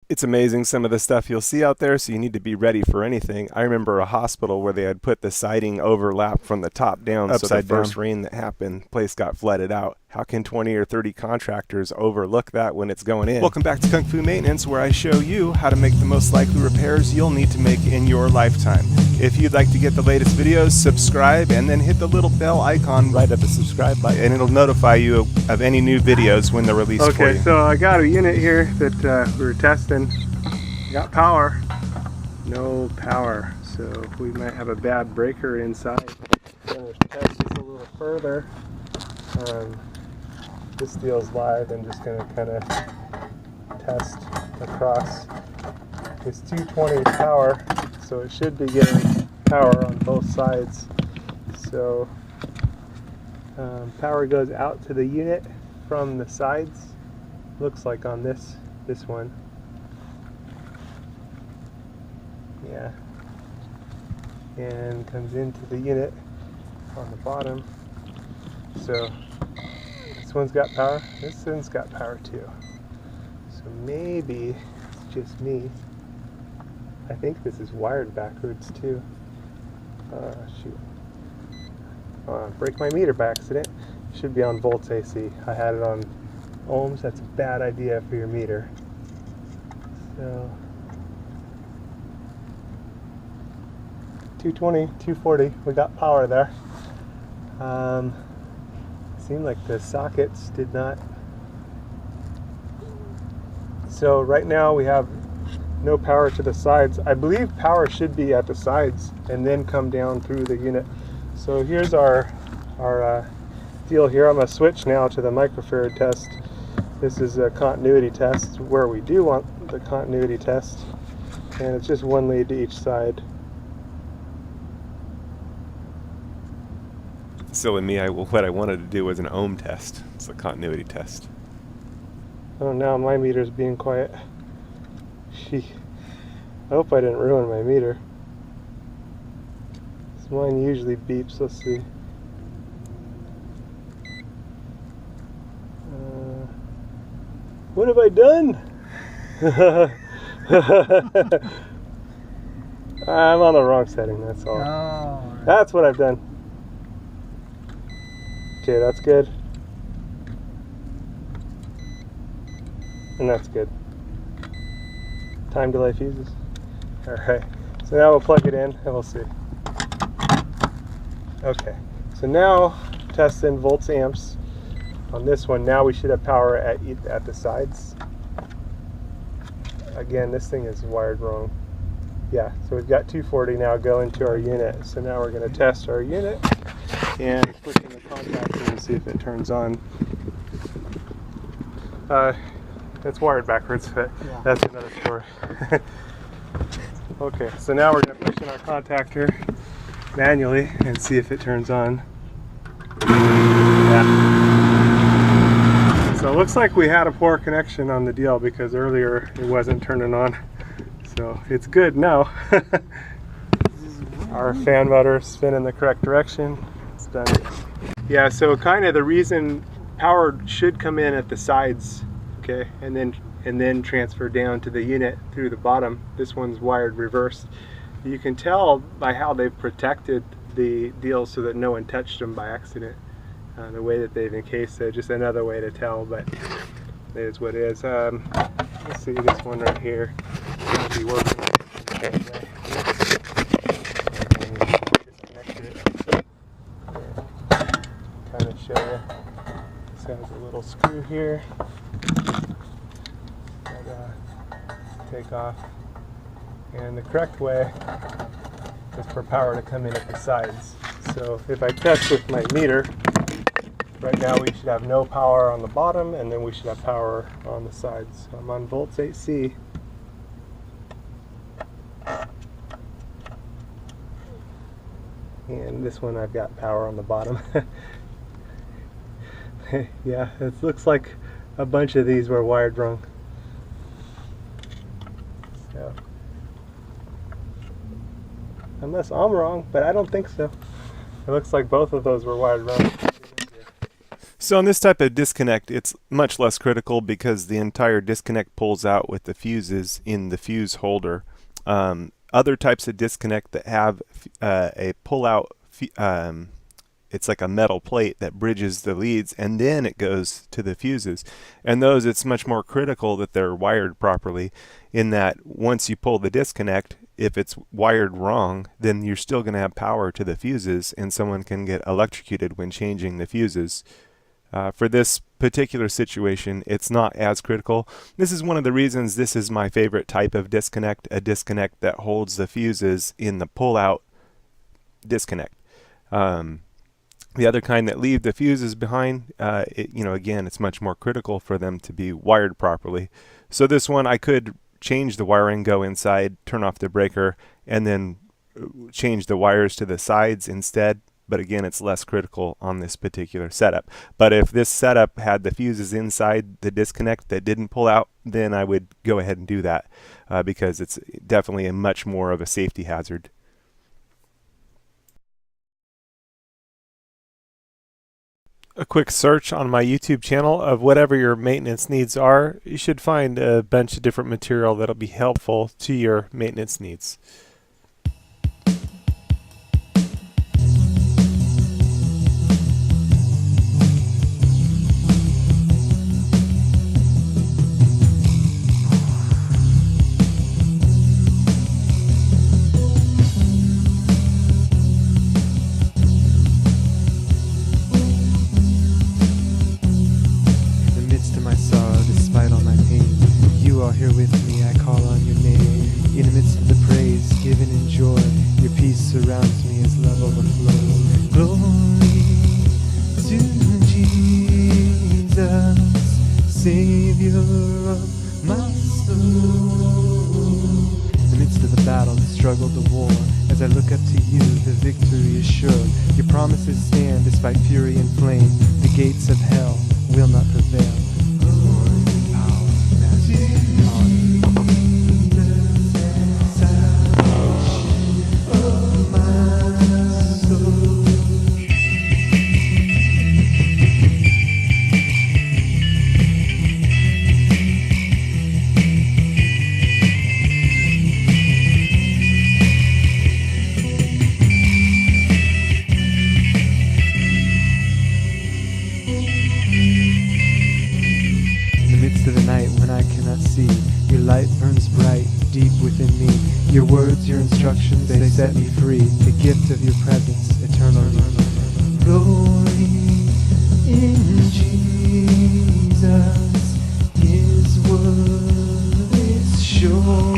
It's amazing some of the stuff you'll see out there, so you need to be ready for anything. I remember a hospital where they had put the siding overlapped from the top down, so the first rain that happened, place got flooded out. How can 20 or 30 contractors overlook that when it's going in? Welcome back to Kung Fu Maintenance, where I show you how to make the most likely repairs you'll need to make in your lifetime. If you'd like to get the latest videos, subscribe and then hit the little bell icon right at the subscribe button, and it'll notify you of any new videos when they're released for you. Okay, so I got a unit here that we were testing. Got power, no power, so we might have a bad breaker inside. I'm going to test this a little further. This deal's live. I'm just going to kind of test across. It's 220 power, so it should be getting power on both sides. So power goes out to the unit from the sides. Looks like on this one. Yeah, and comes into the unit on the bottom. So this one's got power, this one's got power too. So maybe it's just me. I think this is wired backwards too. Shoot. Break my meter by accident. Should be on volts AC. I had it on ohms. That's a bad idea for your meter. So 220, 240, we got power there. Seemed like the sockets did not. So right now we have no power to the sides. I believe power should be at the sides and then come down through the unit. So here's our deal here. I'm going to switch now to the microfarad test. This is a continuity test where we do want the continuity test, and it's just one lead to each side. Silly me, what I wanted to do was an ohm test. It's a continuity test. Oh, now my meter's being quiet. Gee, I hope I didn't ruin my meter. So mine usually beeps. Let's see. What have I done? I'm on the wrong setting, that's all. Oh, right. That's what I've done. Okay, that's good. And that's good. Time delay fuses. Alright, so now we'll plug it in and we'll see. Okay, so now test in volts amps on this one. Now we should have power at the sides. Again, this thing is wired wrong. Yeah, so we've got 240 now going to our unit. So now we're going to test our unit and click in the contactor and see if it turns on. It's wired backwards, but yeah, that's another story. Okay, so now we're going to push in our contactor manually and see if it turns on. Yeah. So it looks like we had a poor connection on the deal because earlier it wasn't turning on. So it's good now. Our fan motor spin in the correct direction. It's done. Yeah, so kind of the reason power should come in at the sides, okay, and then transfer down to the unit through the bottom. This one's wired reversed. You can tell by how they've protected the deal so that no one touched them by accident. The way that they've encased it, just another way to tell, but it is what it is. Let's see this one right here. It'll be working the same way. Disconnected it. Kind of show you. This has a little screw here that take off, and the correct way is for power to come in at the sides. So if I test with my meter, right now we should have no power on the bottom, and then we should have power on the sides. So I'm on volts AC. And this one I've got power on the bottom. Yeah, it looks like a bunch of these were wired wrong. So, unless I'm wrong, but I don't think so. It looks like both of those were wired wrong. So on this type of disconnect, it's much less critical because the entire disconnect pulls out with the fuses in the fuse holder. Other types of disconnect that have a pull-out, it's like a metal plate that bridges the leads and then it goes to the fuses. And those, it's much more critical that they're wired properly, in that once you pull the disconnect, if it's wired wrong, then you're still going to have power to the fuses and someone can get electrocuted when changing the fuses. For this particular situation, it's not as critical. This is one of the reasons this is my favorite type of disconnect, a disconnect that holds the fuses in the pull-out disconnect. The other kind that leave the fuses behind, again, it's much more critical for them to be wired properly. So this one, I could change the wiring, go inside, turn off the breaker, and then change the wires to the sides instead. But again, it's less critical on this particular setup. But if this setup had the fuses inside the disconnect that didn't pull out, then I would go ahead and do that because it's definitely a much more of a safety hazard. A quick search on my YouTube channel of whatever your maintenance needs are, you should find a bunch of different material that'll be helpful to your maintenance needs. Here with me, I call on your name. In the midst of the praise, given in joy, your peace surrounds me as love overflows. Glory to Jesus, Savior of my soul. In the midst of the battle, the struggle, the war, as I look up to you, the victory is sure. Your promises stand despite fury and flame. The gates of hell will not prevail. Your light burns bright deep within me. Your words, your instructions, they set me free. The gift of your presence, eternally. Glory in Jesus, His word is sure.